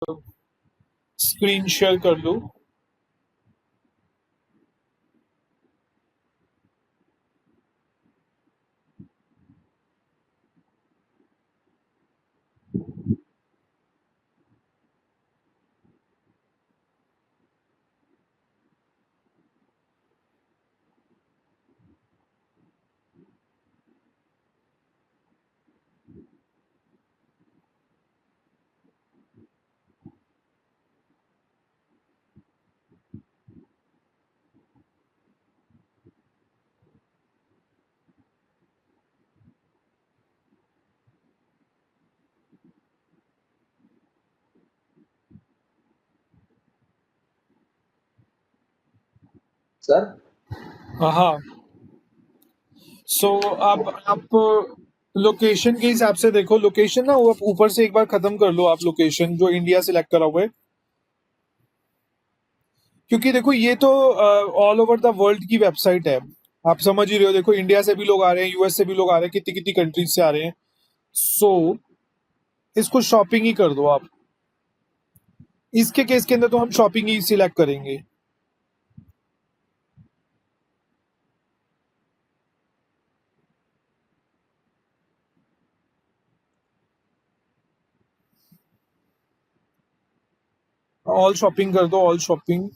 Screen share कर लूं। Sir हाँ, सो आप लोकेशन के हिसाब से देखो। लोकेशन ना वो ऊपर से एक बार खत्म कर लो आप, लोकेशन जो इंडिया सिलेक्ट करा हुआ है, क्योंकि देखो ये तो ऑल ओवर द वर्ल्ड की वेबसाइट है। आप समझ ही रहे हो, देखो इंडिया से भी लोग आ रहे हैं, यूएस से भी लोग आ रहे हैं, कितनी कितनी कंट्रीज से आ रहे हैं। सो इसको शॉपिंग ही कर दो आप। इसके केस के अंदर तो हम शॉपिंग ही सिलेक्ट करेंगे। ऑल शॉपिंग कर दो, ऑल शॉपिंग।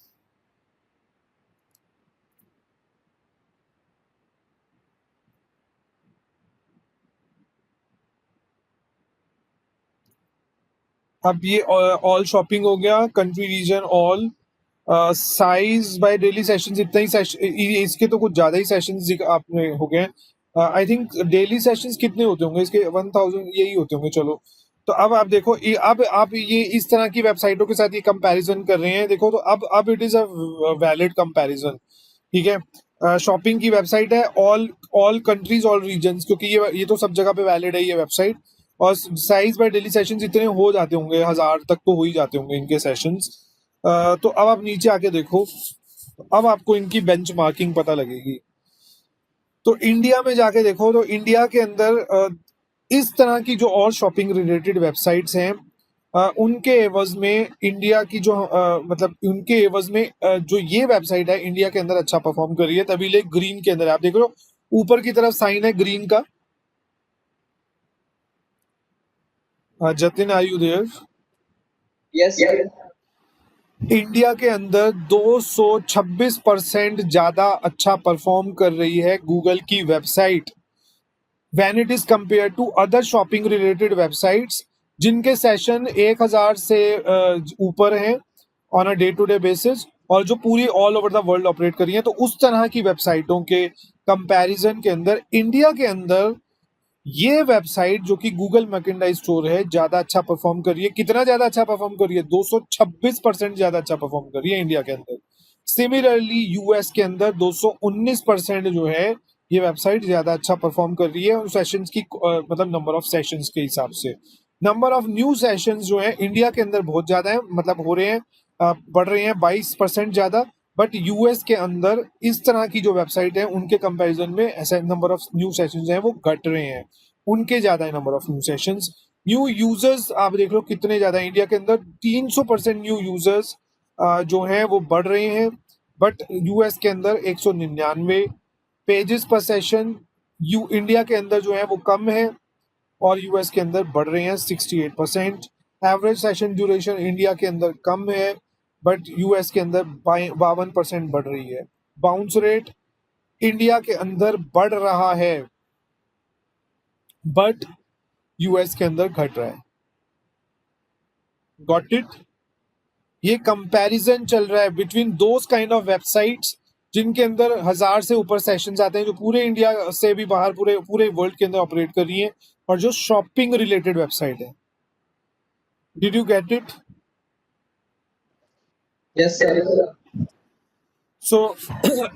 अब ये ऑल शॉपिंग हो गया, country region all, size by daily sessions. इतना ही सेशन, इसके तो कुछ ज्यादा ही सेशंस आपने हो गए। आई थिंक डेली सेशंस कितने होते होंगे इसके? 1000 यही होते होंगे। चलो, तो अब आप देखो, अब आप ये इस तरह की वेबसाइटों के साथ ये कंपैरिजन कर रहे हैं, देखो तो अब it is a valid comparison. ठीक है, शॉपिंग की वेबसाइट है, all all countries all regions, क्योंकि ये तो सब जगह पे वैलिड है ये वेबसाइट। और साइज बाय डेली सेशंस इतने हो जाते होंगे, 1000 तक तो हो ही जाते होंगे इनके सेशंस। तो अब आप नीचे आके देखो, अब आपको इनकी बेंचमार्किंग पता लगेगी। तो इंडिया में जाके देखो, तो इंडिया के अंदर इस तरह की जो और शॉपिंग रिलेटेड वेबसाइट्स हैं, उनके एवज में इंडिया की जो मतलब उनके एवज में जो ये वेबसाइट है इंडिया के अंदर अच्छा परफॉर्म कर रही है। तभी ले ग्रीन के अंदर आप देख लो, ऊपर की तरफ साइन है ग्रीन का। Jatin, are you there? Yes sir. India के अंदर 226% ज्यादा अच्छा परफॉर्म कर रही है गूगल की website when it is compared to other shopping related websites जिनके सेशन 1000 से ऊपर हैं on a day to day basis, और जो पूरी all over the world operate कर रही हैं। तो उस तरह की वेबसाइटों के कंपैरिजन के अंदर इंडिया के अंदर ये वेबसाइट जो कि गूगल मैकेंडाइज स्टोर है ज्यादा अच्छा परफॉर्म कर रही है। कितना ज्यादा अच्छा परफॉर्म कर रही है? 226% ज्यादा अच्छा परफॉर्म कर रही है इंडिया के अंदर। सिमिलरली यूएस के अंदर 219% जो है ये वेबसाइट ज्यादा अच्छा परफॉर्म कर रही है उन सेशंस की मतलब नंबर ऑफ सेशंस के हिसाब से। नंबर ऑफ न्यू सेशंस जो है इंडिया के अंदर बहुत ज्यादा है, मतलब हो रहे हैं, बढ़ रहे हैं 22% ज्यादा। बट यूएस के अंदर इस तरह की जो वेबसाइट है उनके कंपैरिजन में ऐसा नंबर ऑफ न्यू सेशंस हैं वो घट रहे हैं, उनके ज्यादा है number of new sessions. New users आप देख लो कितने ज्यादा है इंडिया के अंदर, 300% न्यू यूजर्स जो हैं वो बढ़ रहे हैं। बट यूएस के अंदर 199 पेजेस पर सेशन यू इंडिया के अंदर जो है वो कम है, और यूएस के अंदर बढ़ रहे हैं 68%। एवरेज सेशन ड्यूरेशन इंडिया के अंदर कम है, बट यूएस के अंदर 52% बढ़ रही है। बाउंस रेट इंडिया के अंदर बढ़ रहा है, बट यूएस के अंदर घट रहा है। Got it? ये कंपैरिजन चल रहा है between those kind of websites जिनके अंदर 1000 से ऊपर सेशंस आते हैं, जो पूरे इंडिया से भी बाहर पूरे पूरे वर्ल्ड के अंदर ऑपरेट कर रही हैं, और जो शॉपिंग रिलेटेड वेबसाइट है। Did you get it? Yes sir. So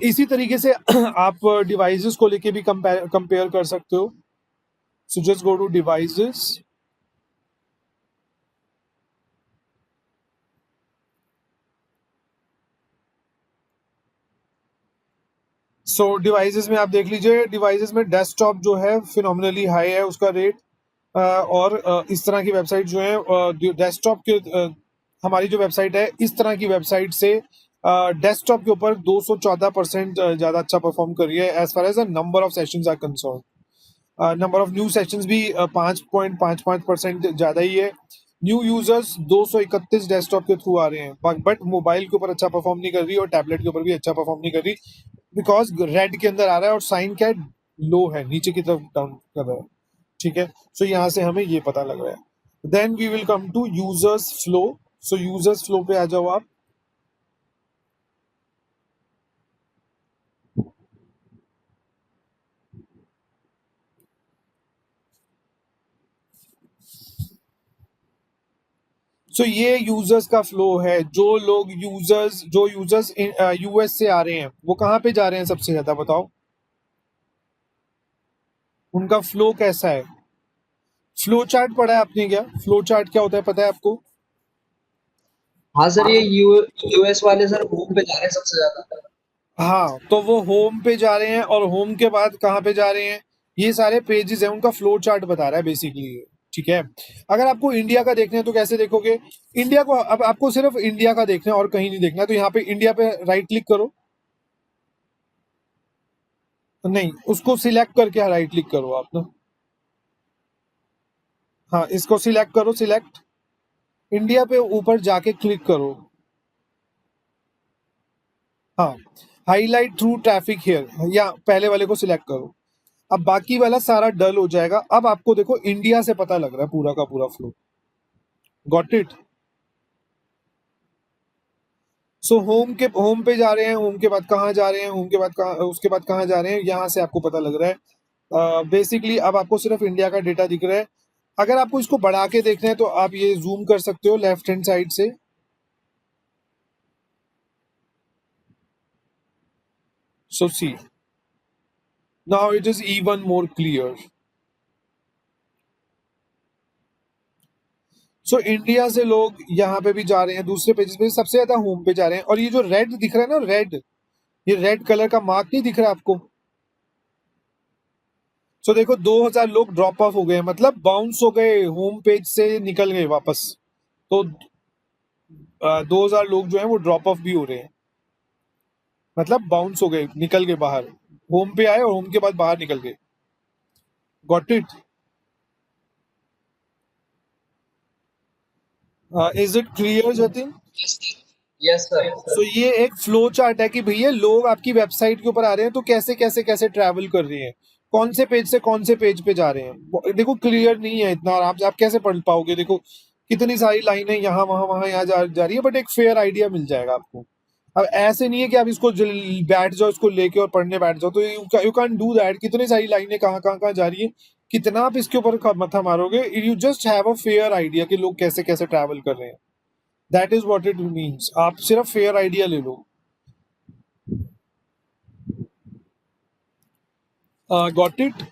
इसी तरीके से आप डिवाइसेस को लेके भी कंपेयर कर सकते हो। So just go to devices. So devices में आप देख लीजिए, डिवाइसेस में डेस्कटॉप जो है फिनोमिनली हाई है उसका रेट, और इस तरह की वेबसाइट जो है डेस्कटॉप के हमारी जो वेबसाइट है इस तरह की वेबसाइट से डेस्कटॉप के ऊपर 214% ज्यादा अच्छा परफॉर्म कर रही है as far as the number of sessions are concern. Number of new sessions भी 5.55% ज्यादा ही है। न्यू यूजर्स 231 डेस्कटॉप के थ्रू आ रहे हैं, बट मोबाइल के ऊपर अच्छा परफॉर्म नहीं कर रही और टैबलेट के ऊपर भी अच्छा परफॉर्म नहीं कर रही, बिकॉज रेड के अंदर आ रहा है और साइन क्या है, लो है, नीचे की तरफ डाउन कर रहा है। ठीक है, सो यहाँ से हमें ये पता लग रहा है। Then we will come to users flow. So users flow पे आ जाओ आप। सो ये यूजर्स का फ्लो है। जो यूजर्स यूएस से आ रहे हैं वो कहाँ पे जा रहे हैं सबसे ज्यादा, बताओ उनका फ्लो कैसा है। फ्लो चार्ट पढ़ा है आपने क्या? फ्लो चार्ट क्या होता है पता है आपको? हाँ सर, ये यूएस वाले सर होम पे जा रहे हैं सबसे ज्यादा। हाँ, तो वो होम पे जा रहे हैं और होम के बाद कहाँ पे जा रहे हैं, ये सारे पेजेस हैं, उनका फ्लो चार्ट बता रहा है बेसिकली। ठीक है, अगर आपको इंडिया का देखना है तो कैसे देखोगे? इंडिया को अब आपको सिर्फ इंडिया का देखना है और कहीं नहीं देखना, तो यहाँ पे इंडिया पे राइट क्लिक करो। नहीं, उसको सिलेक्ट करके राइट क्लिक करो आप ना। हाँ, इसको सिलेक्ट करो, सिलेक्ट इंडिया पे ऊपर जाके क्लिक करो। हाँ, हाईलाइट थ्रू ट्रैफिक हियर, या पहले वाले को सिलेक्ट करो। अब बाकी वाला सारा डल हो जाएगा। अब आपको देखो इंडिया से पता लग रहा है पूरा का पूरा flow. Got it? So home पे जा रहे हैं, होम के बाद कहाँ जा रहे हैं, होम के बाद कहाँ, उसके बाद कहाँ जा रहे हैं, यहाँ से आपको पता लग रहा है। बेसिकली अब आपको सिर्फ इंडिया का डेटा दिख रहा है। अगर आपको इसको बढ़ा के देखना है तो आप ये जूम कर सकते हो लेफ्ट हैंड साइड से। So see, now it is even more clear. So India से लोग यहाँ पे भी जा रहे हैं, दूसरे पेजेस पे सबसे ज्यादा होम पे जा रहे हैं। और ये जो रेड दिख रहा है ना, रेड, ये रेड कलर का मार्क नहीं दिख रहा आपको? सो देखो 2000 लोग ड्रॉप ऑफ हो गए, मतलब बाउंस हो गए, होम पेज से निकल गए वापस। तो 2000 लोग जो हैं वो ड्रॉप ऑफ भी हो रहे हैं, मतलब बाउंस हो गए, निकल गए बाहर। होम पे आए और होम के बाद बाहर निकल गए। Got it? Is it clear Jatin? Yes sir. So ये एक फ्लो चार्ट है कि भैया लोग आपकी वेबसाइट के ऊपर आ रहे हैं तो कैसे कैसे कैसे ट्रैवल कर रहे हैं, कौन से पेज से कौन से पेज पे जा रहे हैं। देखो क्लियर नहीं है इतना, और आप कैसे पढ़ पाओगे? देखो कितनी सारी लाइनें यहाँ वहां यहाँ जा रही है, बट एक फेयर आइडिया मिल जाएगा आपको। अब ऐसे नहीं है कि आप इसको बैठ जाओ, इसको लेके और पढ़ने बैठ जाओ, तो यू कैन डू दैट। कितनी सारी लाइनें कहाँ जा रही है, कितना आप इसके ऊपर मथा मारोगे? You just have a fair idea कि लोग कैसे कैसे ट्रैवल कर रहे हैं। That is what it means. आप सिर्फ फेयर आइडिया ले लो। Got it?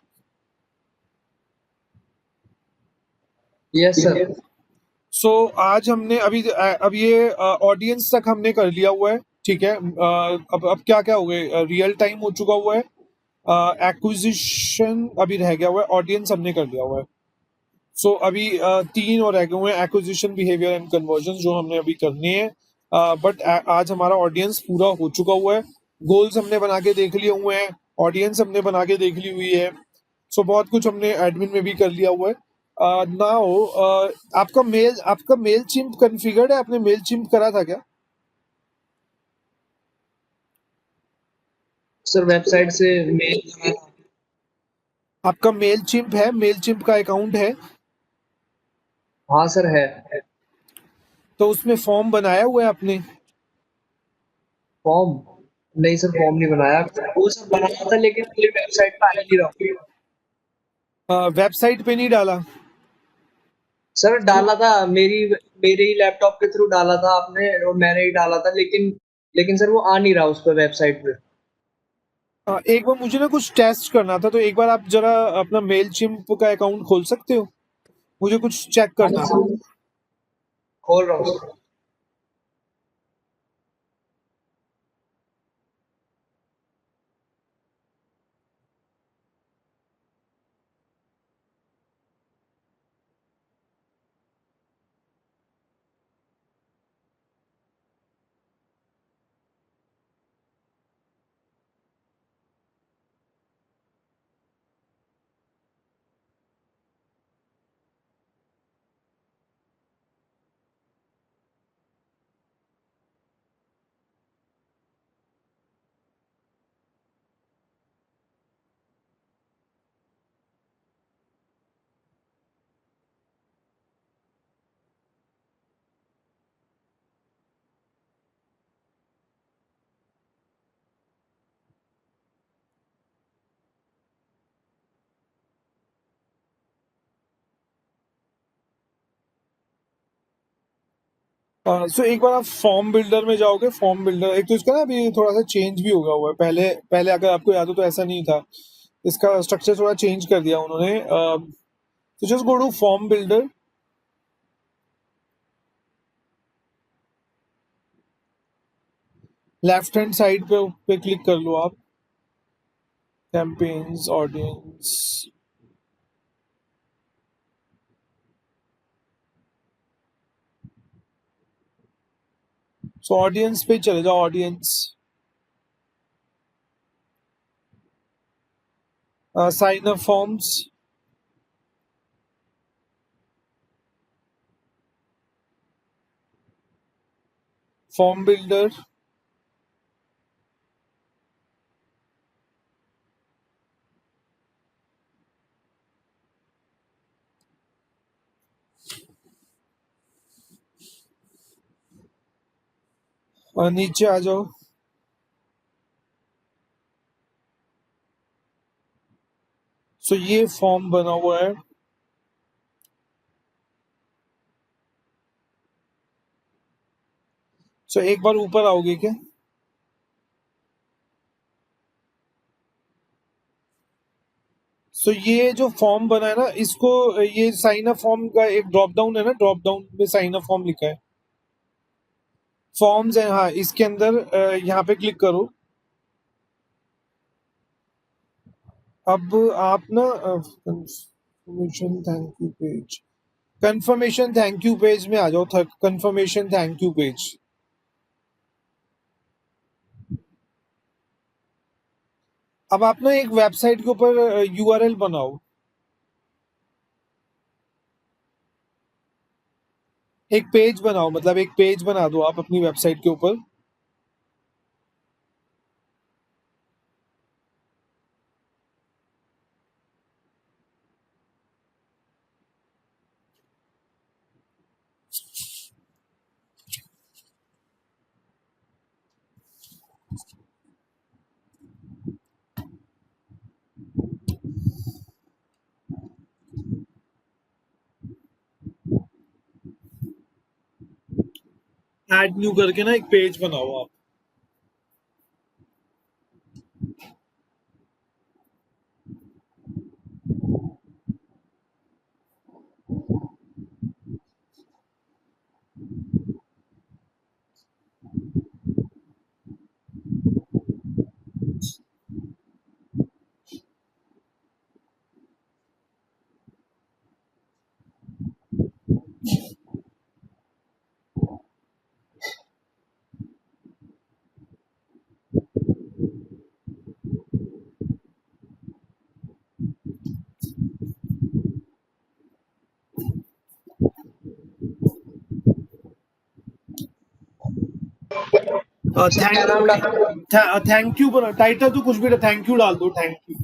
Yes sir. So आज हमने अब ये ऑडियंस तक हमने कर लिया हुआ है। ठीक है, अब क्या क्या हो गए, रियल टाइम हो चुका हुआ है, एक्विजिशन अभी रह गया हुआ है, ऑडियंस हमने कर लिया हुआ है। सो अभी 3 और रह गए हुए हैं, एक्विजिशन, बिहेवियर एंड कन्वर्जन, जो हमने अभी करने हैं। बट आज हमारा ऑडियंस पूरा हो चुका हुआ है। गोल्स हमने बना के देख लिए हुए हैं, ऑडियंस हमने बना के देख ली हुई है। सो बहुत कुछ हमने एडमिन में भी कर लिया हुआ है। नाउ आपका मेल चिम्प कॉन्फ़िगर्ड है? आपने मेल चिम्प करा था क्या? सर वेबसाइट से मेल। आपका मेल चिम्प है? मेल चिम्प का अकाउंट है? हाँ सर है। तो उसमें फॉर्म बनाया हुआ है आपने? फॉर्म? नहीं सर, फॉर्म नहीं बनाया। वो सर बनाया था लेकिन मेरी वेबसाइट पे आ ही नहीं रहा। वेबसाइट पे नहीं डाला? सर डाला था, मेरे ही लैपटॉप के थ्रू डाला था आपने, और मैंने ही डाला था, लेकिन लेकिन सर वो आ नहीं रहा उस पर वेबसाइट पे। एक बार मुझे ना कुछ टेस्ट करना था, तो एक बार आप जरा अपना मेल चिम्प का अकाउंट खोल सकते हो? मुझे कुछ चेक हाँ करना था। सर, खोल रहा हूँ सर। सो एक बार आप फॉर्म बिल्डर में जाओगे। फॉर्म बिल्डर एक तो इसका ना अभी थोड़ा सा चेंज भी हो गया हुआ है। पहले पहले अगर आपको याद हो तो ऐसा नहीं था, इसका स्ट्रक्चर थोड़ा चेंज कर दिया उन्होंने। तो just go to form builder. Left hand side पे क्लिक कर लो आप, कैंपेन्स ऑडियंस। सो ऑडियंस पे चले जाओ, audience. Sign up forms, form builder, और नीचे आ जाओ। सो ये फॉर्म बना हुआ है। सो एक बार ऊपर आओगे क्या? सो ये जो फॉर्म बना है ना, इसको ये साइन अप फॉर्म का एक ड्रॉप डाउन है ना, ड्रॉप डाउन में साइन अप फॉर्म लिखा है, फॉर्म्स है। हाँ, इसके अंदर यहाँ पे क्लिक करो। अब आप ना confirmation thank you page, confirmation thank you page में आ जाओ। Confirmation thank you page. अब आप ना एक वेबसाइट के ऊपर यूआरएल बनाओ, एक पेज बनाओ, मतलब एक पेज बना दो आप अपनी वेबसाइट के ऊपर। ऐड न्यू करके ना एक पेज बनाओ आप। सर क्या नाम डालूं? थैंक यू बना, टाइटल तो कुछ भी, थैंक यू डाल दो, थैंक यू।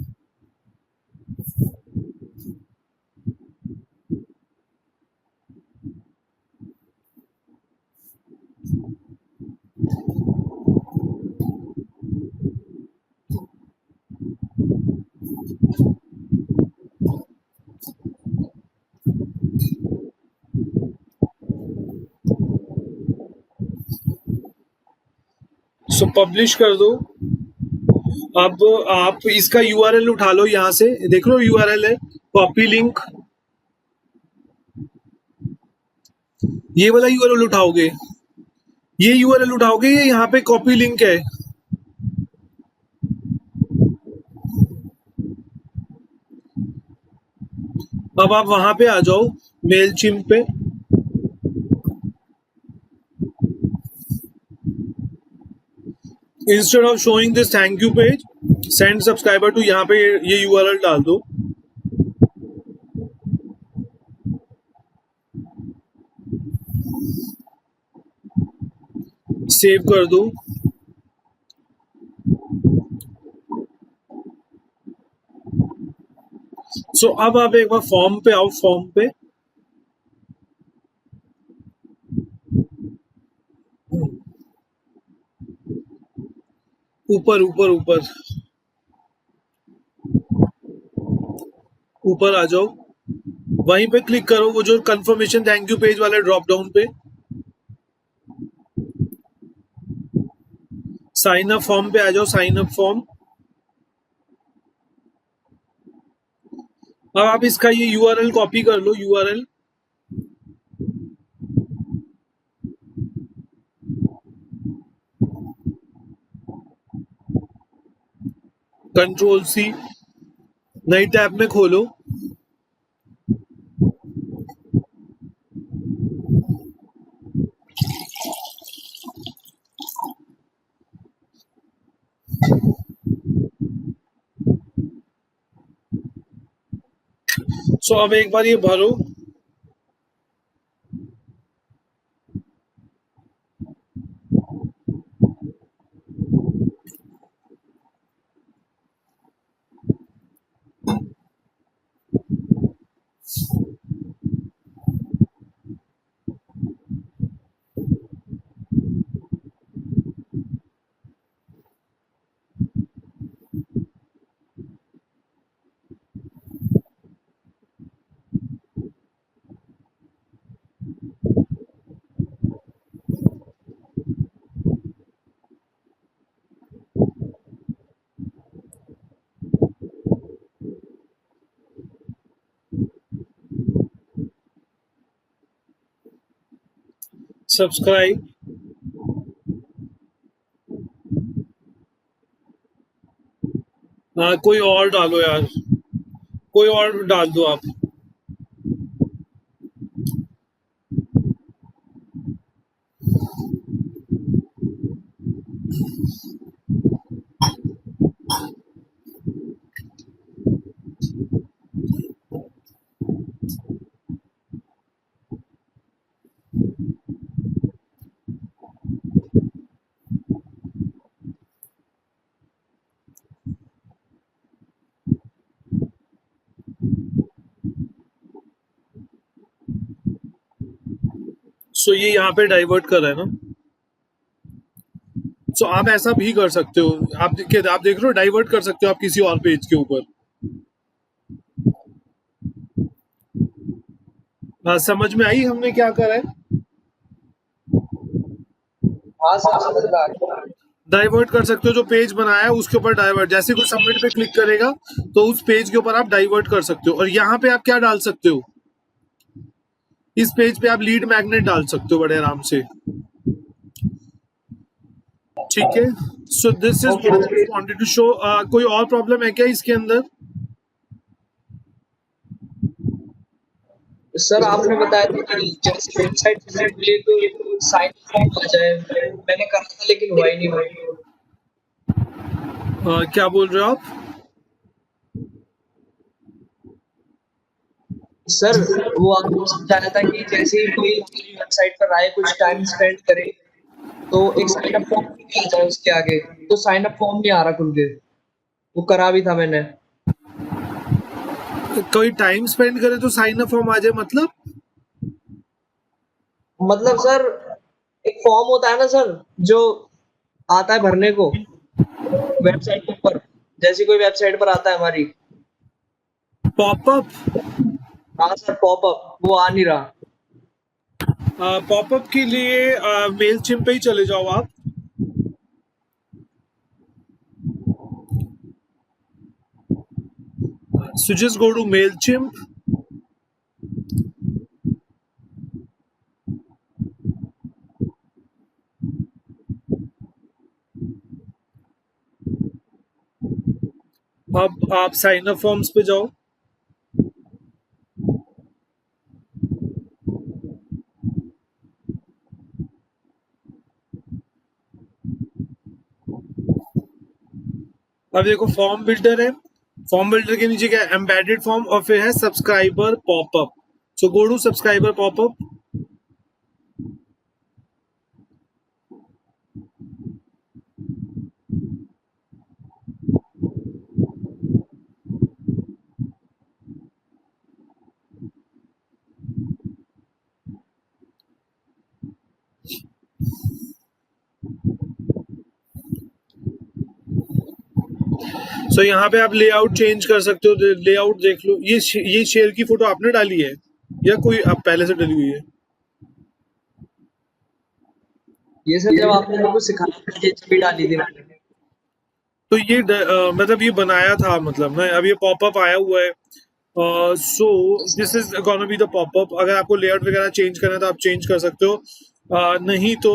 सो पब्लिश कर दो। अब आप इसका यूआरएल उठा लो, यहाँ से देख लो यूआरएल है, कॉपी लिंक। ये वाला यूआरएल उठाओगे, ये यूआरएल उठाओगे, ये यहाँ पे कॉपी लिंक है। अब आप वहां पे आ जाओ, मेल चिम्प पे। Instead of showing this thank you page, send subscriber to, यहाँ पे ये यूआरएल डाल दो, सेव कर दो। सो अब आप एक बार फॉर्म पे आओ, फॉर्म पे। ऊपर ऊपर ऊपर ऊपर आ जाओ, वहीं पे क्लिक करो, वो जो कंफर्मेशन थैंक यू पेज वाले ड्रॉप डाउन पे। साइन अप फॉर्म पे आ जाओ, साइन अप फॉर्म। अब आप इसका ये यूआरएल कॉपी कर लो, यूआरएल कंट्रोल सी, नई टैब में खोलो। सो अब एक बार ये भरो। सब्सक्राइब। हाँ, कोई और डालो यार, कोई और डाल दो आप। सो ये यहाँ पे डाइवर्ट कर रहा है ना। सो आप ऐसा भी कर सकते हो, आप देख रहे हो, डाइवर्ट कर सकते हो आप किसी और पेज के ऊपर। हाँ, समझ में आई हमने क्या करा है। हाँ सर, समझ में आ गया। डाइवर्ट कर सकते हो, जो पेज बनाया है उसके ऊपर डाइवर्ट, जैसे कोई सबमिट पे क्लिक करेगा तो उस पेज के ऊपर आप डाइवर्ट कर सकते हो। और यहाँ पे आप क्या डाल सकते हो, इस पेज पे आप लीड मैग्नेट डाल सकते हो बड़े आराम से। ठीक है, so this is what I wanted to show. कोई और प्रॉब्लम है क्या इसके अंदर? सर आपने बताया था कि जैसे वेबसाइट विजिट के लिए तो साइन फॉर्म आ जाए, मैंने करा था लेकिन हुआ ही नहीं हुआ। क्या बोल रहे हो आप? सर वो आपको समझाया था कि जैसे ही कोई हमारी वेबसाइट पर आए, कुछ टाइम स्पेंड करे, तो एक साइन अप फॉर्म आ जाए उसके आगे। तो साइन अप फॉर्म नहीं आ रहा खुल के, वो करा भी था मैंने। कोई टाइम स्पेंड करे तो साइन अप फॉर्म आ जाए मतलब सर एक फॉर्म होता है ना सर, जो आता है भरने को वेबसाइट के ऊपर, जैसी कोई वेबसाइट पर आता है हमारी। पॉपअप? हाँ सर, पॉपअप वो आ नहीं रहा। पॉपअप के लिए मेल चिम पे ही चले जाओ आप। So just go to MailChimp. अब आप साइन अप फॉर्म्स पे जाओ। अब देखो फॉर्म बिल्डर है, फॉर्म बिल्डर के नीचे क्या है, एम्बेडेड फॉर्म, और फिर है subscriber popup. So go to subscriber popup. So यहाँ पे आप लेआउट चेंज कर सकते हो, लेआउट देख लो। ये शेयर की फोटो आपने डाली है या कोई आप पहले से डली हुई है? ये सर जब आपने मेरे को सिखाया था, जेएसपी डाली थी मैंने। तो ये मतलब ये बनाया था, मतलब ना अब ये पॉपअप आया हुआ है। So this is gonna be the popup. अगर आपको लेआउट वगैरह चेंज करना है तो आप चेंज कर सकते हो, नहीं तो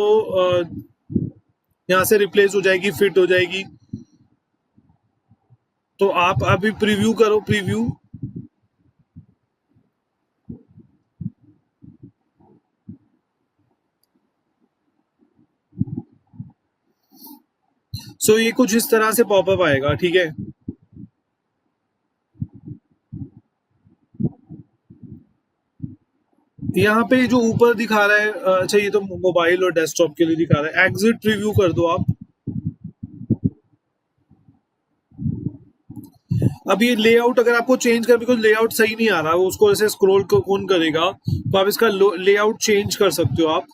यहाँ से रिप्लेस हो जाएगी, फिट हो जाएगी। तो आप अभी प्रीव्यू करो, प्रीव्यू। सो ये कुछ इस तरह से पॉपअप आएगा, ठीक है। यहाँ पे जो ऊपर दिखा रहा है, अच्छा ये तो मोबाइल और डेस्कटॉप के लिए दिखा रहा है। एग्जिट प्रीव्यू कर दो आप। अब ये लेआउट अगर आपको चेंज कर, बिकॉज लेआउट सही नहीं आ रहा, उसको ऐसे स्क्रॉल कौन करेगा, तो आप इसका लेआउट चेंज कर सकते हो आप।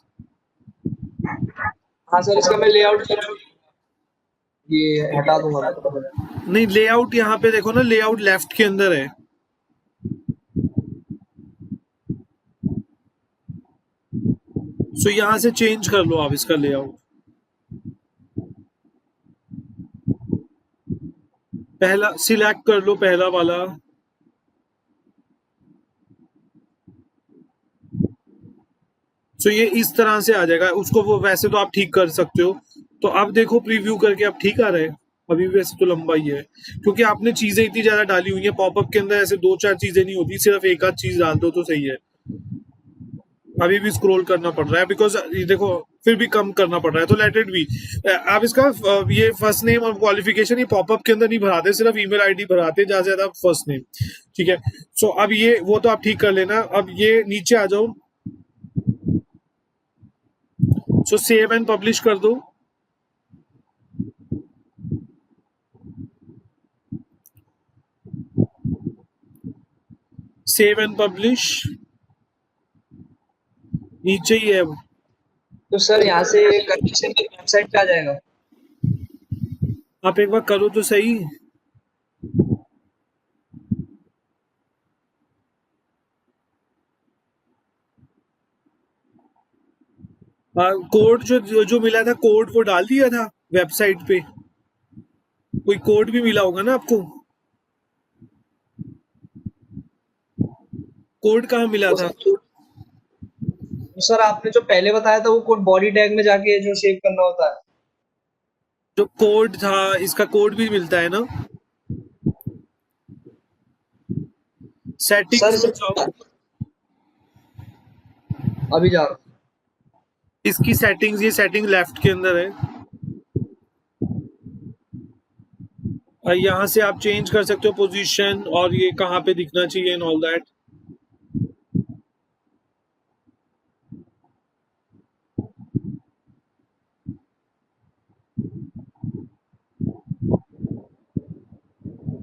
हाँ सर, इसका मैं लेआउट ये हटा दूंगा मैं। नहीं, लेआउट यहाँ पे देखो ना, लेआउट लेफ्ट के अंदर है। सो यहाँ से चेंज कर लो आप इसका लेआउट। पहला सिलेक्ट कर लो, पहला वाला। सो ये इस तरह से आ जाएगा उसको, वो वैसे तो आप ठीक कर सकते हो। तो अब देखो प्रीव्यू करके अब ठीक आ रहा है। अभी भी वैसे तो लंबा ही है, क्योंकि आपने चीजें इतनी ज्यादा डाली हुई है पॉपअप के अंदर। ऐसे दो चार चीजें नहीं होती, सिर्फ एक आध चीज डाल दो तो सही है। अभी भी स्क्रॉल करना पड़ रहा है, बिकॉज ये देखो फिर भी कम करना पड़ रहा है, तो लेट इट बी। आप इसका ये फर्स्ट नेम और क्वालिफिकेशन ये पॉपअप के अंदर नहीं भराते, सिर्फ ईमेल आईडी भराते ज्यादा से ज्यादा फर्स्ट नेम, ठीक है। सो अब ये वो तो आप ठीक कर लेना। अब ये नीचे आ जाओ। सो सेव एंड पब्लिश कर दो। सेव एंड पब्लिश नीचे ही है। तो सर यहाँ से कनेक्शन वेबसाइट पे आ जाएगा। आप एक बार करो तो सही। कोड जो जो मिला था, कोड वो डाल दिया था वेबसाइट पे। कोई कोड भी मिला होगा ना आपको। कोड कहाँ मिला वो था? सर वो सर आपने जो पहले बताया था वो कोड बॉडी टैग में जाके जो सेव करना होता है। जो कोड था, इसका कोड भी मिलता है ना। सर सेटिंग्स में जाओ। अभी जा रहा हूँ। इसकी सेटिंग्स, ये सेटिंग लेफ्ट के अंदर है। यहाँ से आप चेंज कर सकते हो पोजीशन, और ये कहाँ पे दिखना चाहिए and all that.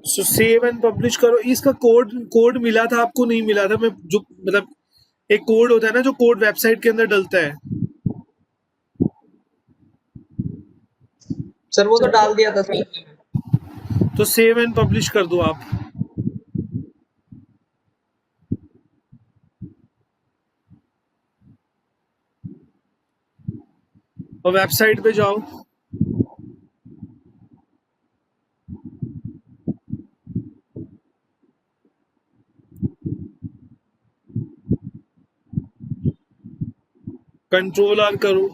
So save and publish करो। इसका कोड कोड मिला था आपको, नहीं मिला था? मैं जो मतलब एक कोड होता है ना, जो कोड वेबसाइट के अंदर डलता है। सर वो तो डाल दिया था सर। तो सेव एंड पब्लिश कर दो आप। और वेबसाइट पे जाओ। कंट्रोल आर करो।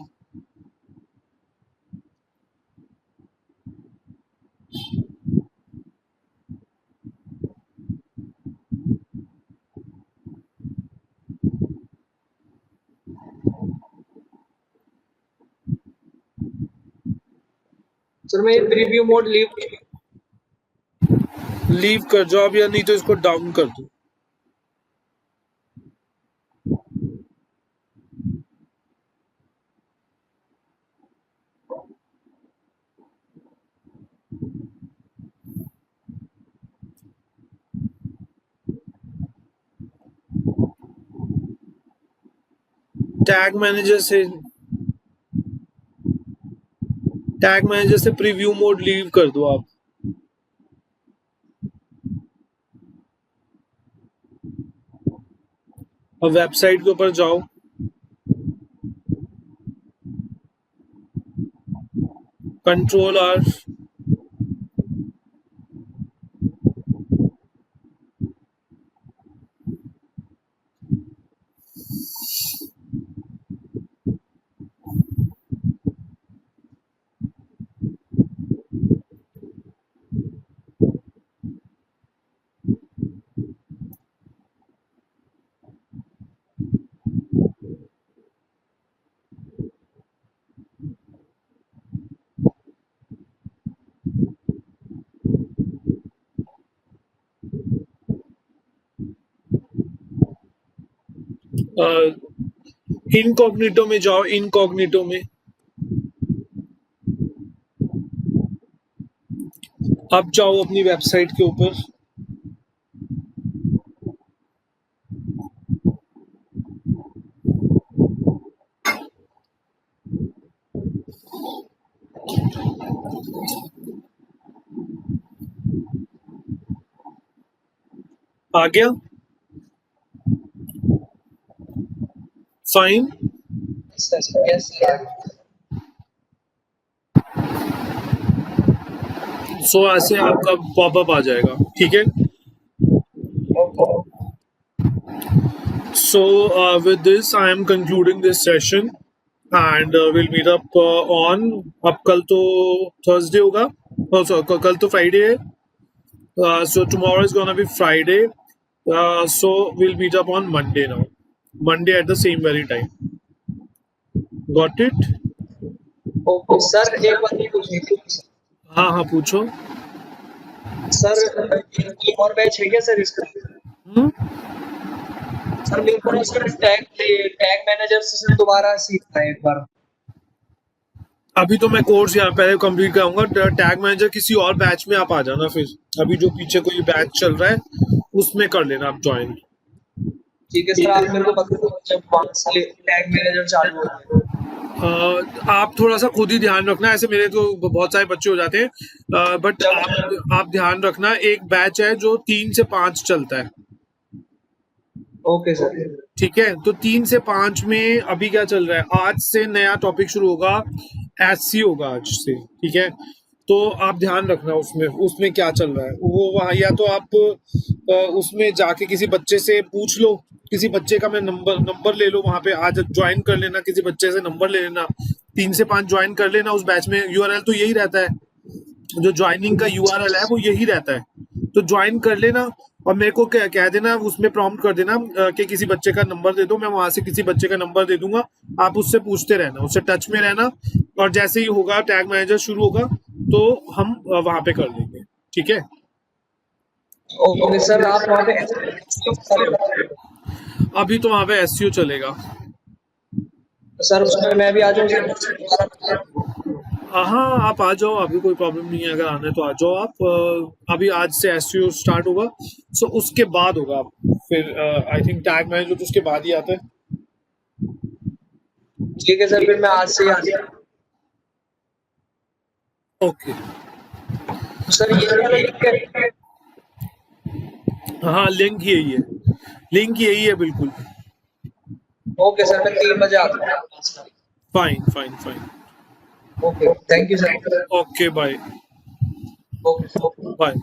सर मैं प्रीव्यू मोड लीव। लीव कर जाओ, या नहीं तो इसको डाउन कर दो। टैग मैनेजर से, टैग मैनेजर से प्रीव्यू मोड लीव कर दो आप। और वेबसाइट के ऊपर जाओ। Control R. इनकॉग्निटो में जाओ, इनकॉग्निटो में। अब जाओ अपनी वेबसाइट के ऊपर। आ गया? फाइन। Yes sir. सो ऐसे आपका पॉपअप आ जाएगा, ठीक है। So with this, I am concluding this session, and we'll meet up on. अब कल तो Thursday होगा, कल तो Friday है. So tomorrow is gonna be Friday. So we'll meet up on Monday now. Monday at the same very time. Got it? Okay sir, एक बात ये पूछनी थी। हाँ हाँ पूछो। सर एक और बैच है क्या सर इसका? सर मेरे को सर टैग मैनेजर से सर दोबारा सीखना है एक बार। अभी तो मैं कोर्स यहाँ पहले कंप्लीट कराऊंगा। टैग मैनेजर किसी और बैच में आप आ जाना, फिर अभी जो पीछे कोई बैच चल रहा है उसमें कर लेना आप ज्वाइन। ठीक है सर, आप मेरे को बता दो जब वहाँ से टैग मैनेजर चालू हो जाए। आप थोड़ा सा खुद ही ध्यान रखना, ऐसे मेरे तो बहुत सारे बच्चे हो जाते हैं, बट आप ध्यान रखना, एक बैच है जो 3 से 5 चलता है। Okay sir. ठीक है, तो 3 से 5 में अभी क्या चल रहा है, आज से नया टॉपिक शुरू होगा, एससी होगा आज से, ठीक है। तो आप ध्यान रखना उसमें क्या चल रहा है वो वहाँ, या तो आप उसमें जाके किसी बच्चे से पूछ लो, किसी बच्चे का मैं नंबर ले लो, वहां पे आज ज्वाइन कर लेना, किसी बच्चे से नंबर ले लेना, 3 से 5 ज्वाइन कर लेना। उस बैच में यूआरएल तो यही रहता है, जो ज्वाइनिंग का यूआरएल है वो यही रहता है, तो ज्वाइन कर लेना और मेरे को कह देना, उसमें प्रॉम्प्ट कर देना कि किसी बच्चे का नंबर दे दो, मैं वहां से किसी बच्चे का नंबर दे दूंगा, आप उससे पूछते रहना, उससे टच में रहना, और जैसे ही होगा टैग मैनेजर शुरू होगा तो हम वहां पे कर लेंगे, ठीक है। ओके सर, आप वहाँ पे अभी तो वहां पे एससीओ चलेगा सर, उसमें मैं भी आ जाऊँ? हाँ आप आ जाओ, अभी कोई प्रॉब्लम नहीं है, अगर आना है तो आ जाओ आप। अभी आज से एससीओ स्टार्ट होगा, सो उसके बाद होगा फिर आई थिंक टैग मैनेजर तो उसके बाद ही आता है। ठीक है सर, फिर मैं आज से आ जाऊँ। ओके सर ये लिंक है? हाँ लिंक यही है, लिंक यही है बिल्कुल। ओके सर, मैं 3 बजे आता हूँ। Fine fine fine. Okay, thank you sir. Okay bye. Okay bye.